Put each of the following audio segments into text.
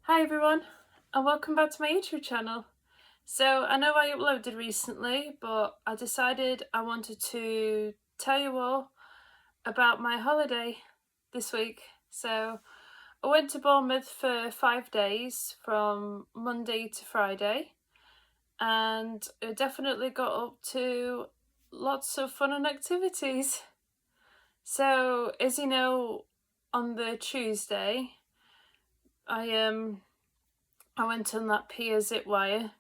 Hi everyone, and welcome back to my YouTube channel. So I know I uploaded recently, but I decided I wanted to tell you all about my holiday this week. So I went to Bournemouth for 5 days from Monday to Friday, and I definitely got up to lots of fun and activities. So as you know, on the Tuesday, I went on that pier zip wire,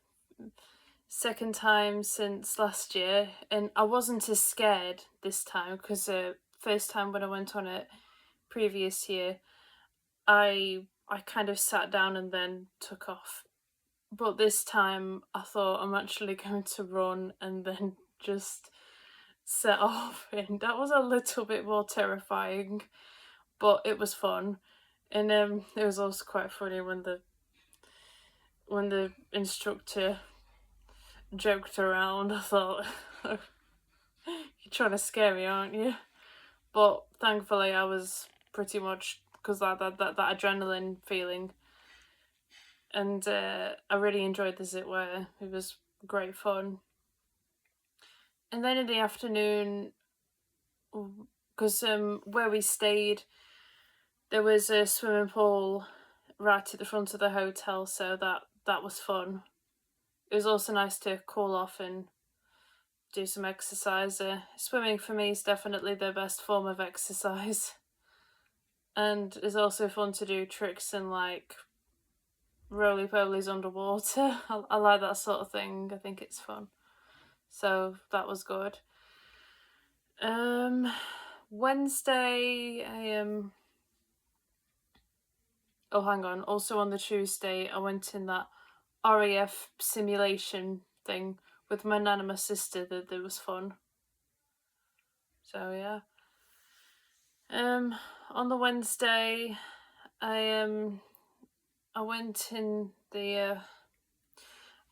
second time since last year, and I wasn't as scared this time because first time when I went on it previous year, I kind of sat down and then took off. But this time I thought I'm actually going to run and then just set off, and that was a little bit more terrifying, but it was fun. And it was also quite funny when the instructor joked around. I thought, you're trying to scare me, aren't you? But thankfully, I was pretty much because that adrenaline feeling, and I really enjoyed the zip wire. It was great fun. And then in the afternoon, because where we stayed, there was a swimming pool right at the front of the hotel, so that was fun. It was also nice to cool off and do some exercise. Swimming for me is definitely the best form of exercise, and it's also fun to do tricks and like roly polies underwater. I like that sort of thing. I think it's fun. So that was good. Wednesday, oh, hang on. Also on the Tuesday, I went in that RAF simulation thing with my nan and my sister. That was fun. So yeah. On the Wednesday, I went in the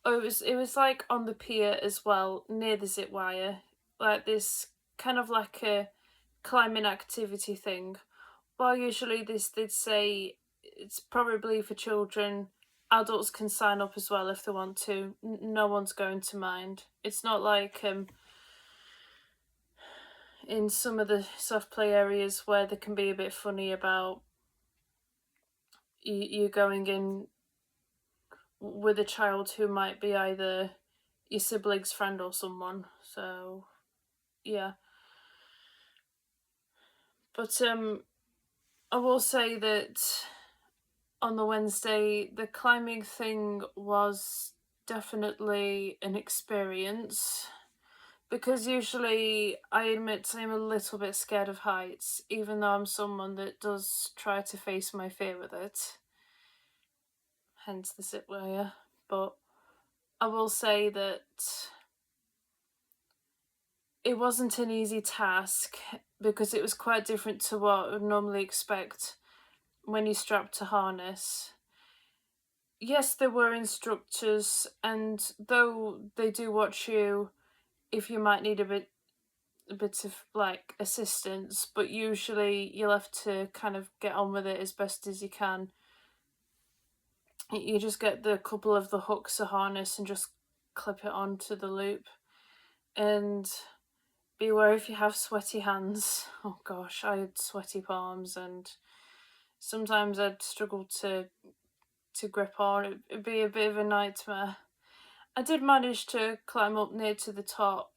it was like on the pier as well, near the zip wire, like this kind of like a climbing activity thing. Well, usually this they'd say it's probably for children. Adults can sign up as well if they want to. No one's going to mind. It's not like in some of the soft play areas where they can be a bit funny about you going in with a child who might be either your sibling's friend or someone. So yeah. But I will say that on the Wednesday the climbing thing was definitely an experience, because usually I admit I'm a little bit scared of heights, even though I'm someone that does try to face my fear with it, hence the zip wire. But I will say that it wasn't an easy task because it was quite different to what I would normally expect when you strap to harness. Yes, there were instructors, and though they do watch you if you might need a bit of like assistance, but usually you'll have to kind of get on with it as best as you can. You just get the couple of the hooks of harness and just clip it onto the loop, and beware if you have sweaty hands. Oh gosh, I had sweaty palms, and sometimes I'd struggle to grip on. It'd be a bit of a nightmare. I did manage to climb up near to the top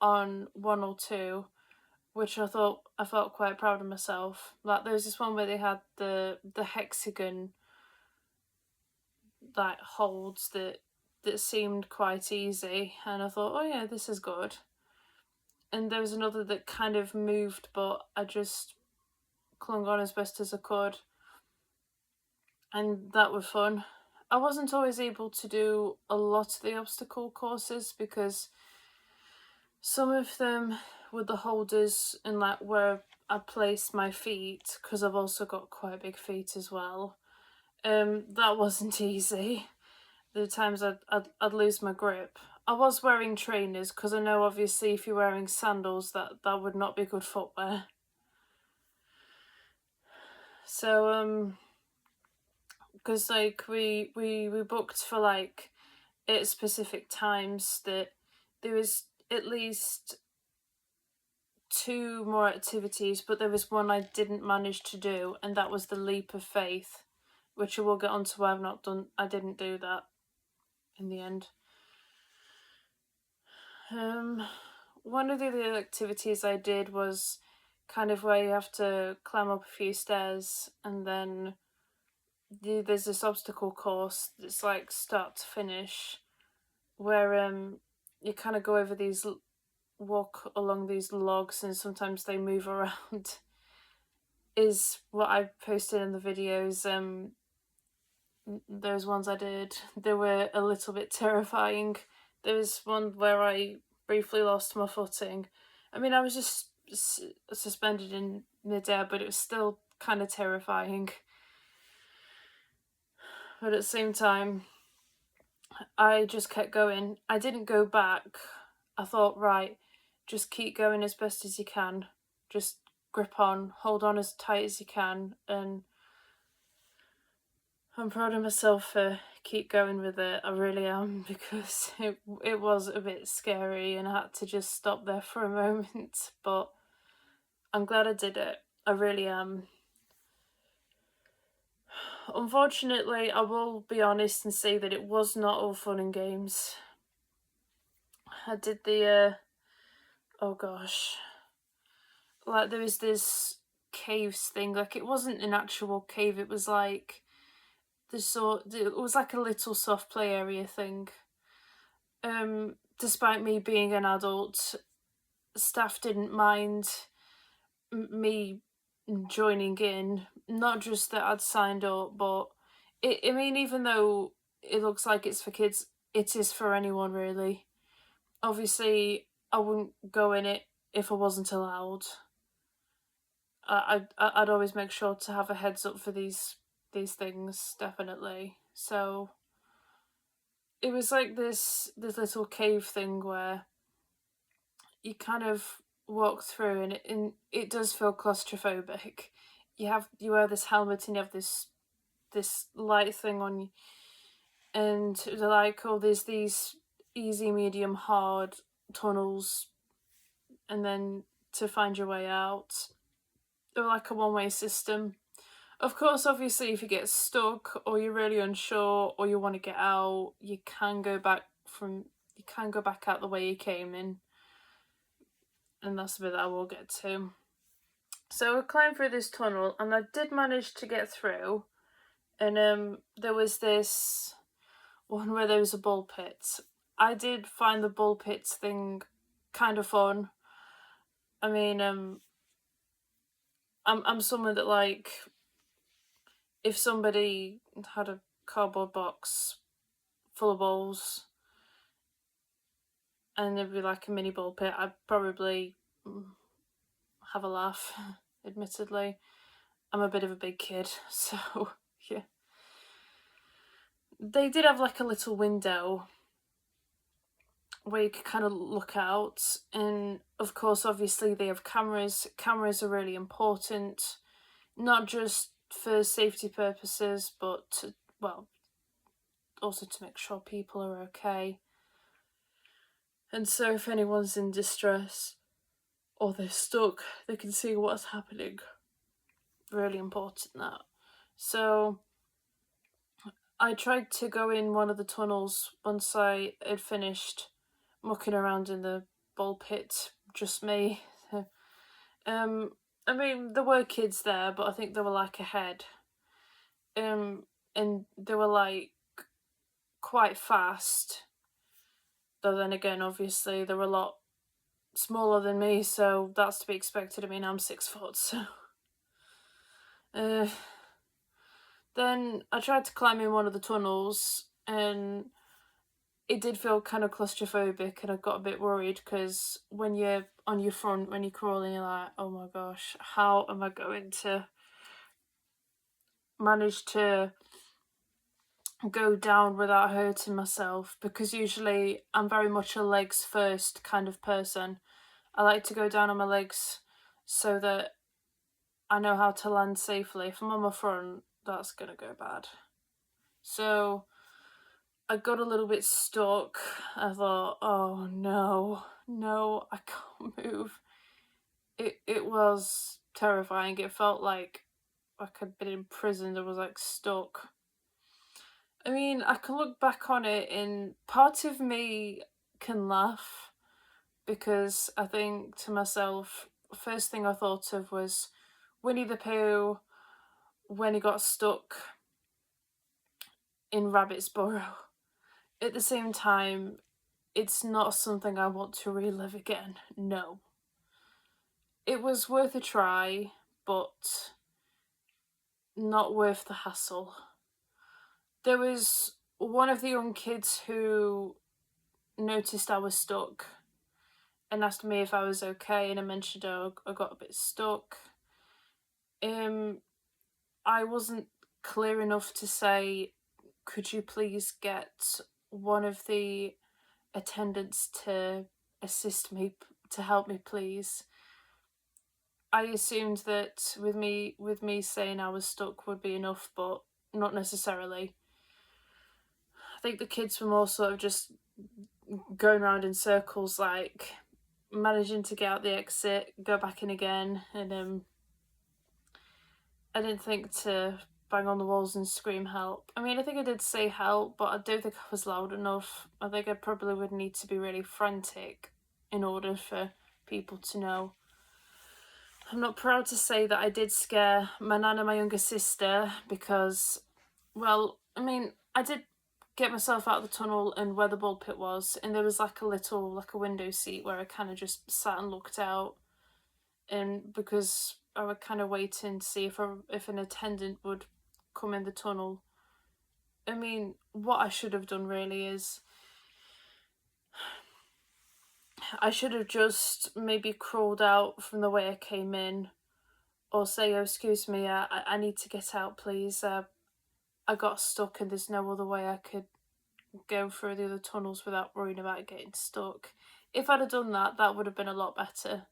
on one or two, which I felt quite proud of myself. Like there was this one where they had the hexagon like holds that seemed quite easy, and I thought, oh yeah, this is good. And there was another that kind of moved, but I just clung on as best as I could, and that was fun. I wasn't always able to do a lot of the obstacle courses because some of them with the holders and like where I placed my feet, because I've also got quite big feet as well, that wasn't easy. The times I'd lose my grip. I was wearing trainers because I know obviously if you're wearing sandals that would not be good footwear. So because like we booked for like at specific times that there was at least 2 more activities, but there was one I didn't manage to do, and that was the leap of faith, which I will get onto why I didn't do that in the end. One of the other activities I did was kind of where you have to climb up a few stairs, and then there's this obstacle course that's like start to finish, where you kind of go over these walk along these logs, and sometimes they move around. Is what I posted in the videos. Those ones I did, they were a little bit terrifying. There was one where I briefly lost my footing. I mean, I was just suspended in midair, but it was still kind of terrifying. But at the same time, I just kept going. I didn't go back. I thought, right, just keep going as best as you can. Just grip on, hold on as tight as you can, and I'm proud of myself for keep going with it. I really am, because it was a bit scary and I had to just stop there for a moment, but I'm glad I did it. I really am. Unfortunately, I will be honest and say that it was not all fun and games. I did the oh gosh, like there was this caves thing. Like it wasn't an actual cave, it was like it was like a little soft play area thing. Despite me being an adult, staff didn't mind me joining in. Not just that I'd signed up, but I mean, even though it looks like it's for kids, it is for anyone really. Obviously, I wouldn't go in it if I wasn't allowed. I'd always make sure to have a heads up for these things, definitely. So it was like this little cave thing where you kind of walk through, and it does feel claustrophobic. You wear this helmet and you have this light thing on you, and they're like, oh, there's these easy, medium, hard tunnels, and then to find your way out, they're like a one-way system. Of course, obviously, if you get stuck or you're really unsure or you want to get out, you can go back out the way you came in, and that's the bit that I will get to. So I climbed through this tunnel, and I did manage to get through, and there was this one where there was a ball pit. I did find the ball pits thing kind of fun. I mean, I'm someone that, like, if somebody had a cardboard box full of balls and there'd be like a mini ball pit, I'd probably have a laugh. Admittedly, I'm a bit of a big kid, so yeah. They did have like a little window where you could kind of look out, and of course, obviously, they have cameras. Cameras are really important, not just for safety purposes, but also to make sure people are okay. And so if anyone's in distress or they're stuck, they can see what's happening. Really important, that. So I tried to go in one of the tunnels once I had finished mucking around in the ball pit, just me. I mean, there were kids there, but I think they were like ahead. And they were like quite fast. Though then again, obviously, they were a lot smaller than me, so that's to be expected. I mean, I'm 6 foot, so. Then I tried to climb in one of the tunnels, and it did feel kind of claustrophobic, and I got a bit worried because when you're on your front, when you're crawling, you're like, oh my gosh, how am I going to manage to go down without hurting myself? Because usually I'm very much a legs first kind of person. I like to go down on my legs so that I know how to land safely. If I'm on my front, that's gonna go bad. So I got a little bit stuck. I thought, oh no, no, I can't move. It was terrifying. It felt like I'd been imprisoned. I was like stuck. I mean, I can look back on it and part of me can laugh because I think to myself, first thing I thought of was Winnie the Pooh when he got stuck in Rabbit's Burrow. At the same time, it's not something I want to relive again. No. It was worth a try, but not worth the hassle. There was one of the young kids who noticed I was stuck and asked me if I was okay, and I mentioned, oh, I got a bit stuck. I wasn't clear enough to say, could you please get one of the attendants to assist me, to help me, please? I assumed that with me saying I was stuck would be enough, but not necessarily. I think the kids were more sort of just going around in circles, like managing to get out the exit, go back in again, and I didn't think to bang on the walls and scream help. I mean, I think I did say help, but I don't think I was loud enough. I think I probably would need to be really frantic in order for people to know. I'm not proud to say that I did scare my nan and my younger sister because, well, I mean, I did get myself out of the tunnel and where the ball pit was, and there was like a window seat where I kind of just sat and looked out, and because I was kind of waiting to see if an attendant would come in the tunnel. I mean, what I should have done really is I should have just maybe crawled out from the way I came in, or say, oh, excuse me, I need to get out, please. I got stuck and there's no other way I could go through the other tunnels without worrying about getting stuck. If I'd have done that, that would have been a lot better,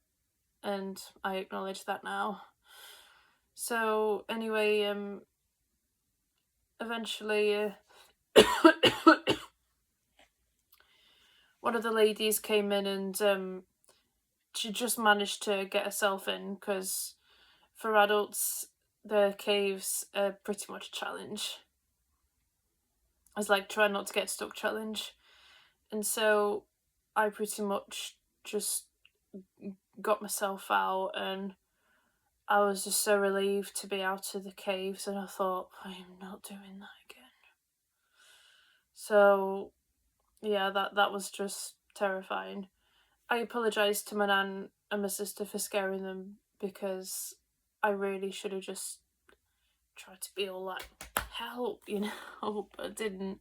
and I acknowledge that now. So anyway, eventually, one of the ladies came in and she just managed to get herself in because for adults, the caves are pretty much a challenge. It's like try not to get stuck challenge. And so I pretty much just got myself out, and I was just so relieved to be out of the caves, and I thought, I am not doing that again. So yeah, that was just terrifying. I apologised to my nan and my sister for scaring them because I really should have just tried to be all like, help, but I didn't.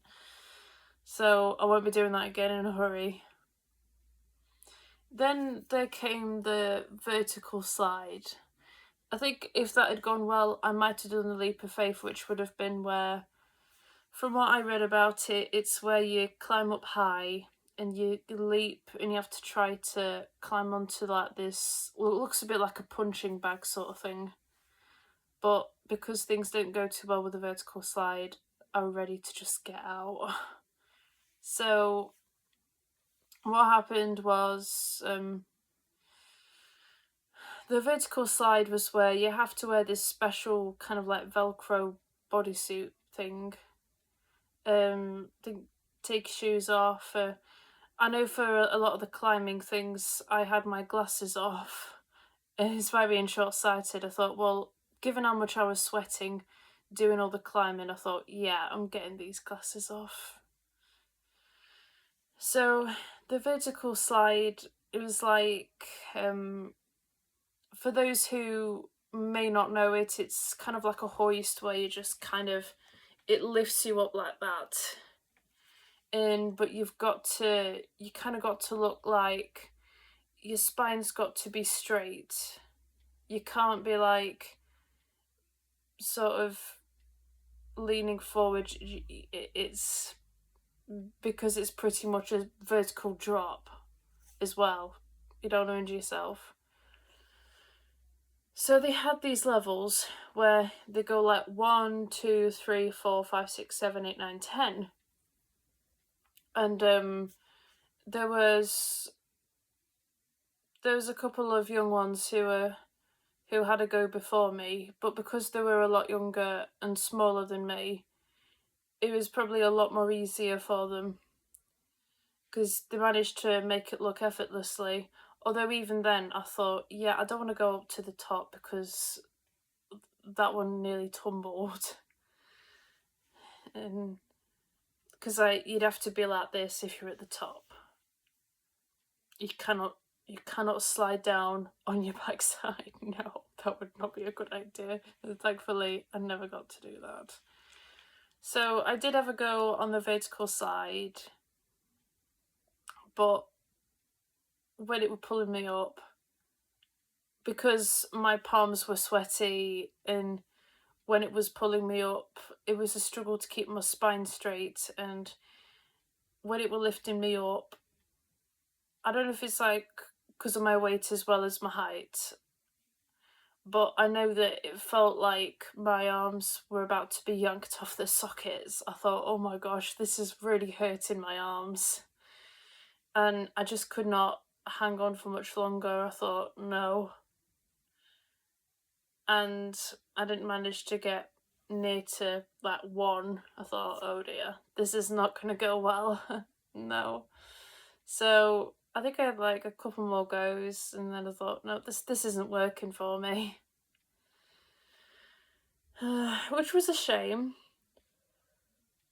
So I won't be doing that again in a hurry. Then there came the vertical slide. I think if that had gone well, I might have done the leap of faith, which would have been where, from what I read about it, it's where you climb up high and you leap and you have to try to climb onto like this, well, it looks a bit like a punching bag sort of thing. But because things didn't go too well with the vertical slide, I was ready to just get out. So what happened was the vertical slide was where you have to wear this special kind of like Velcro bodysuit thing. Take shoes off. I know for a lot of the climbing things, I had my glasses off. And it's by being short-sighted, I thought, well, given how much I was sweating doing all the climbing, I thought, yeah, I'm getting these glasses off. So the vertical slide, it was like, for those who may not know it, it's kind of like a hoist where you just kind of, it lifts you up like that. But you kind of got to look like your spine's got to be straight. You can't be like sort of leaning forward. It's because it's pretty much a vertical drop as well. You don't injure yourself. So they had these levels where they go like 1, 2, 3, 4, 5, 6, 7, 8, 9, 10. And there was a couple of young ones who had a go before me, but because they were a lot younger and smaller than me, it was probably a lot more easier for them because they managed to make it look effortlessly. Although even then I thought, yeah, I don't want to go up to the top because that one nearly tumbled. And because you'd have to be like this if you're at the top. You cannot slide down on your backside. No, that would not be a good idea. And thankfully, I never got to do that. So I did have a go on the vertical side, but when it was pulling me up, because my palms were sweaty and when it was pulling me up, it was a struggle to keep my spine straight. And when it was lifting me up, I don't know if it's like because of my weight as well as my height, but I know that it felt like my arms were about to be yanked off their sockets. I thought, oh my gosh, this is really hurting my arms. And I just could not hang on for much longer. I thought, no. And I didn't manage to get near to that one. I thought, oh dear, this is not going to go well. No. So I think I had like a couple more goes, and then I thought, no, this isn't working for me. Which was a shame.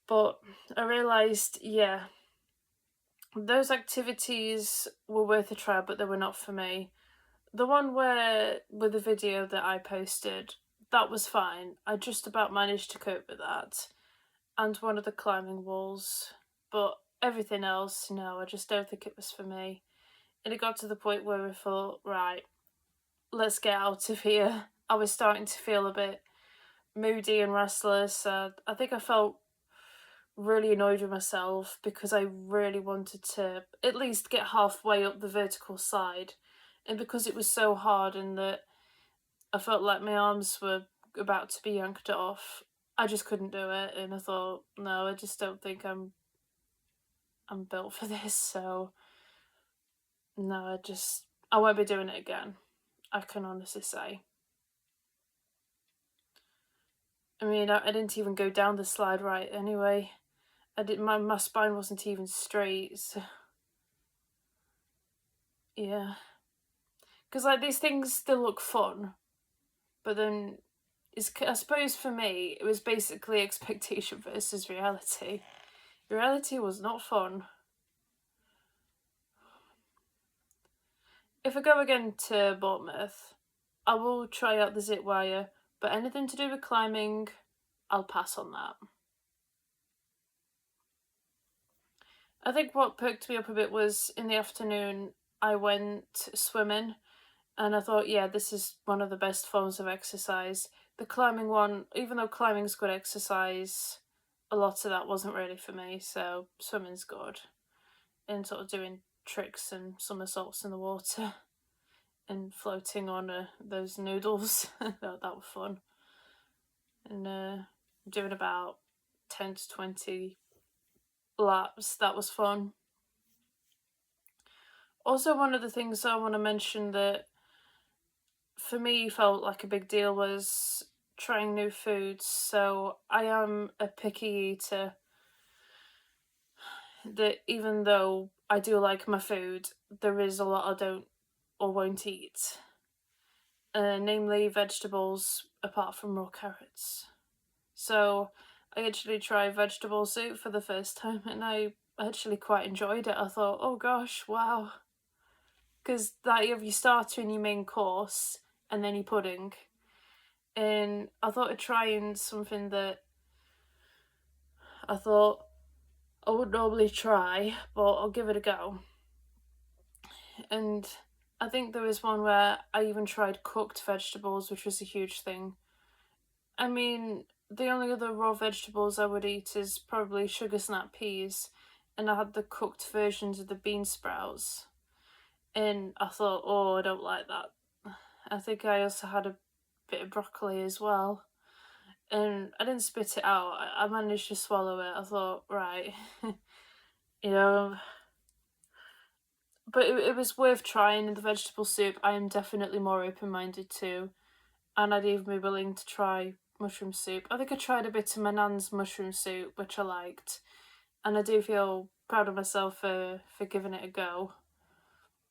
But I realised, yeah, those activities were worth a try, but they were not for me. The one with the video that I posted, that was fine. I just about managed to cope with that. And one of the climbing walls. But everything else, no, I just don't think it was for me. And it got to the point where I thought, right, let's get out of here. I was starting to feel a bit moody and restless. I think I felt really annoyed with myself because I really wanted to at least get halfway up the vertical side. And because it was so hard and that I felt like my arms were about to be yanked off, I just couldn't do it. And I thought, no, I just don't think I'm built for this. So no, I won't be doing it again. I can honestly say. I mean, I didn't even go down the slide right anyway. My spine wasn't even straight. So yeah, because like these things still look fun, but then I suppose for me it was basically expectation versus reality. Reality was not fun. If I go again to Bournemouth, I will try out the zip wire, but anything to do with climbing, I'll pass on that. I think what perked me up a bit was in the afternoon I went swimming and I thought, yeah, this is one of the best forms of exercise. The climbing one, even though climbing's good exercise, a lot of that wasn't really for me, so swimming's good. And sort of doing tricks and somersaults in the water and floating on those noodles, that was fun. And doing about 10 to 20 laps, that was fun. Also, one of the things I want to mention that for me felt like a big deal was trying new foods. So I am a picky eater, that even though I do like my food, there is a lot I don't or won't eat. Namely vegetables apart from raw carrots. So I actually tried vegetable soup for the first time and I actually quite enjoyed it. I thought, oh gosh, wow. Because that you have your starter and your main course and then your pudding. And I thought of trying something that I thought I would normally try, but I'll give it a go. And I think there was one where I even tried cooked vegetables, which was a huge thing. I mean, the only other raw vegetables I would eat is probably sugar snap peas, and I had the cooked versions of the bean sprouts. And I thought, oh, I don't like that. I think I also had a bit of broccoli as well. And I didn't spit it out. I managed to swallow it. I thought, right, you know, but it was worth trying. The vegetable soup, I am definitely more open-minded to, and I'd even be willing to try mushroom soup. I think I tried a bit of my nan's mushroom soup, which I liked, and I do feel proud of myself for giving it a go.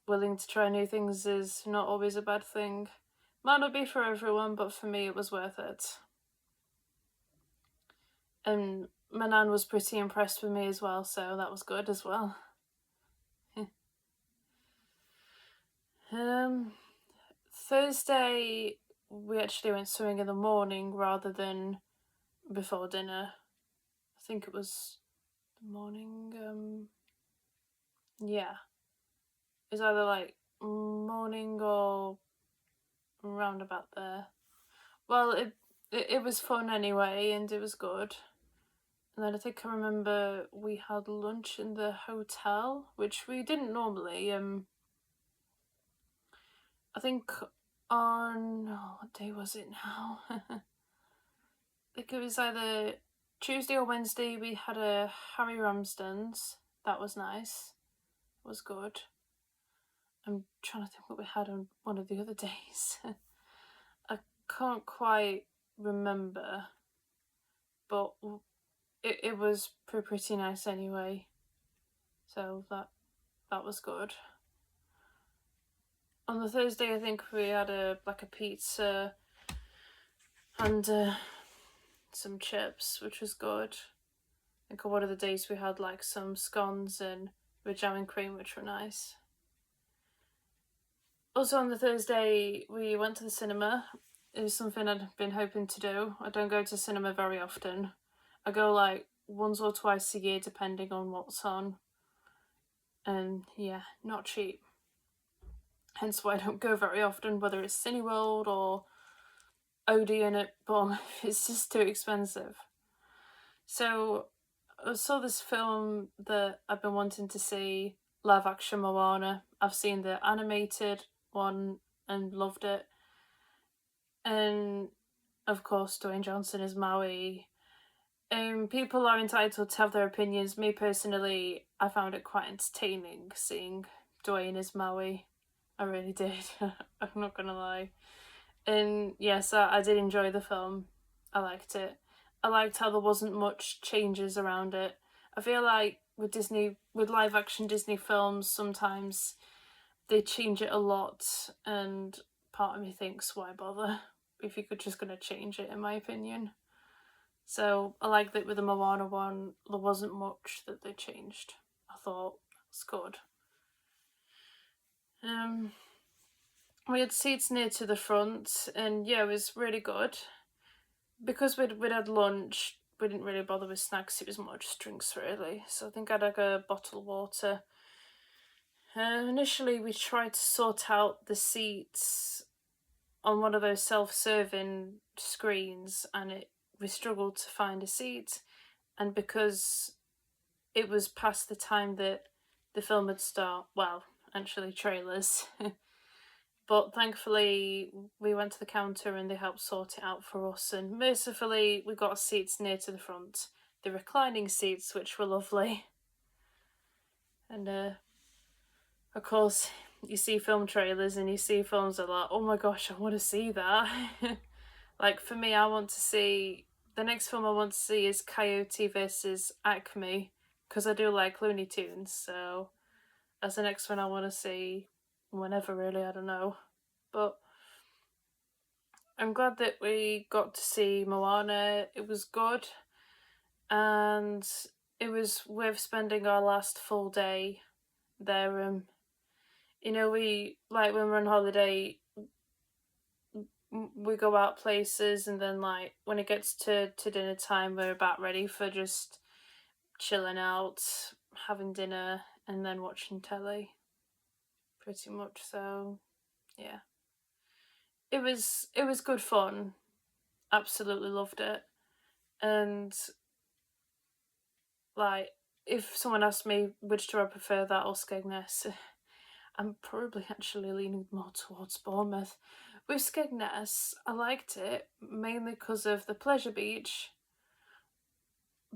Willing to try new things is not always a bad thing. Might not be for everyone, but for me it was worth it. And my nan was pretty impressed with me as well, so that was good as well. Thursday we actually went swimming in the morning rather than before dinner. I think it was the morning. Yeah, it was either like morning or round about there. Well, it was fun anyway, and it was good. And then I think I remember we had lunch in the hotel, which we didn't normally. I think on what day was it now? I think it was either Tuesday or Wednesday. We had a Harry Ramsden's. That was nice. It was good. I'm trying to think what we had on one of the other days. I can't quite remember, but it was pretty nice anyway. So that was good. On the Thursday, I think we had a pizza and some chips, which was good. I think on one of the days we had like some scones and with jam and cream, which were nice. Also on the Thursday, we went to the cinema. It was something I'd been hoping to do. I don't go to cinema very often. I go like once or twice a year, depending on what's on. And yeah, not cheap. Hence why I don't go very often, whether it's Cineworld or Odeon at Bournemouth. It's just too expensive. So I saw this film that I've been wanting to see, live action Moana. I've seen the animated one and loved it. And of course, Dwayne Johnson is Maui. People are entitled to have their opinions. Me personally, I found it quite entertaining seeing Dwayne as Maui. I really did. I'm not gonna lie. And yes, I did enjoy the film. I liked it. I liked how there wasn't much changes around it. I feel like with live action Disney films, sometimes they change it a lot, and part of me thinks, why bother if you're just gonna change it, in my opinion. So I like that with the Moana one, there wasn't much that they changed. I thought that's good. We had seats near to the front, and yeah, it was really good. Because we'd had lunch, we didn't really bother with snacks. It was more just drinks, really. So I think I'd like a bottle of water. Initially, we tried to sort out the seats on one of those self-serving screens, and we struggled to find a seat. And because it was past the time that the film would start, well, actually trailers. But thankfully, we went to the counter and they helped sort it out for us. And mercifully, we got seats near to the front, the reclining seats, which were lovely. And of course, you see film trailers and you see films that are like, oh my gosh, I want to see that. Like for me, I want to see, the next film I want to see is Coyote versus Acme, because I do like Looney Tunes. So that's the next one I want to see, whenever really, I don't know. But I'm glad that we got to see Moana. It was good, and it was worth spending our last full day there. You know, we like when we're on holiday, we go out places, and then like when it gets to dinner time, we're about ready for just chilling out, having dinner, and then watching telly. Pretty much. So, yeah, it was good fun. Absolutely loved it. And like, if someone asked me which do I prefer, that or Skegness, I'm probably actually leaning more towards Bournemouth. With Skegness, I liked it mainly because of the pleasure beach,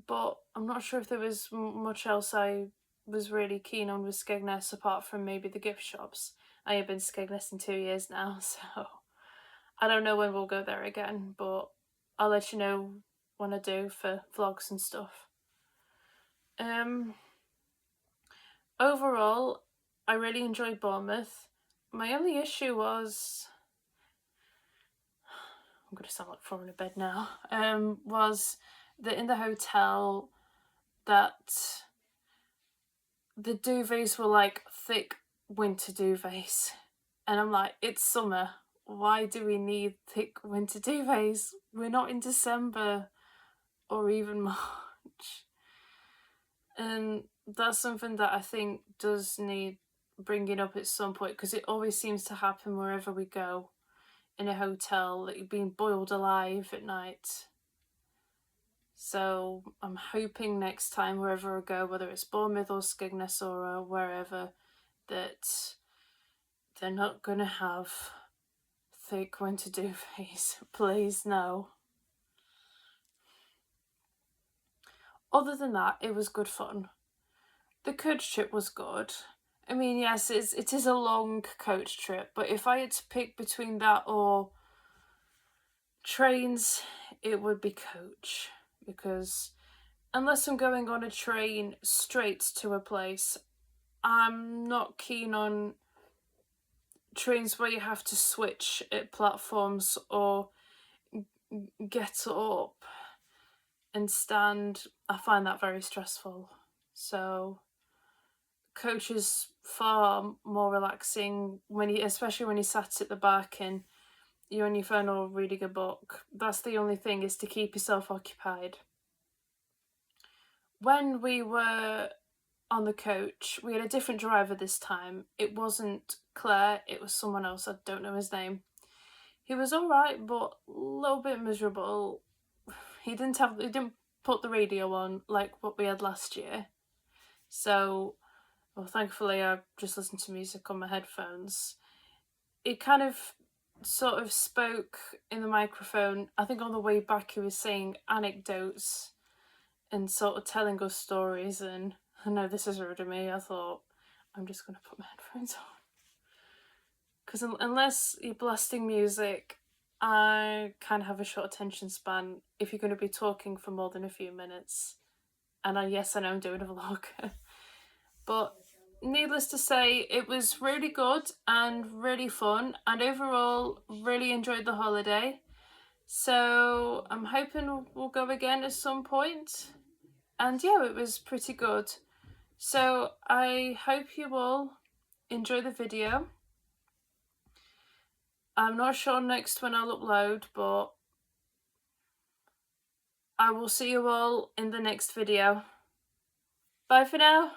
but I'm not sure if there was much else I was really keen on with Skegness apart from maybe the gift shops. I have been Skegness in 2 years now, so I don't know when we'll go there again, but I'll let you know when I do for vlogs and stuff. Overall, I really enjoyed Bournemouth. My only issue was, I'm going to sound like falling in bed now, was that in the hotel that the duvets were like thick winter duvets. And I'm like, it's summer. Why do we need thick winter duvets? We're not in December or even March. And that's something that I think does need bringing up at some point, because it always seems to happen wherever we go in a hotel, that you're being boiled alive at night. So I'm hoping next time, wherever I go, whether it's Bournemouth or Skegness or wherever, that they're not going to have thick winter duvets. Please, no. Other than that, it was good fun. The coach trip was good. I mean, yes, it is a long coach trip, but if I had to pick between that or trains, it would be coach, because unless I'm going on a train straight to a place, I'm not keen on trains where you have to switch at platforms or get up and stand. I find that very stressful. So coach is far more relaxing especially when you sat at the back and you're on your phone or reading a book. That's the only thing, is to keep yourself occupied. When we were on the coach, we had a different driver this time. It wasn't Claire, it was someone else. I don't know his name. He was alright, but a little bit miserable. He didn't put the radio on like what we had last year. So, well, thankfully I just listened to music on my headphones. It kind of sort of spoke in the microphone. I think on the way back he was saying anecdotes and sort of telling us stories, and I know this is rude of me. I thought, I'm just going to put my headphones on. Because unless you're blasting music, I kind of have a short attention span if you're going to be talking for more than a few minutes. And yes, I know I'm doing a vlog. But needless to say, it was really good and really fun, and overall really enjoyed the holiday. So I'm hoping we'll go again at some point. And yeah, it was pretty good. So I hope you all enjoy the video. I'm not sure next when I'll upload, but I will see you all in the next video. Bye for now.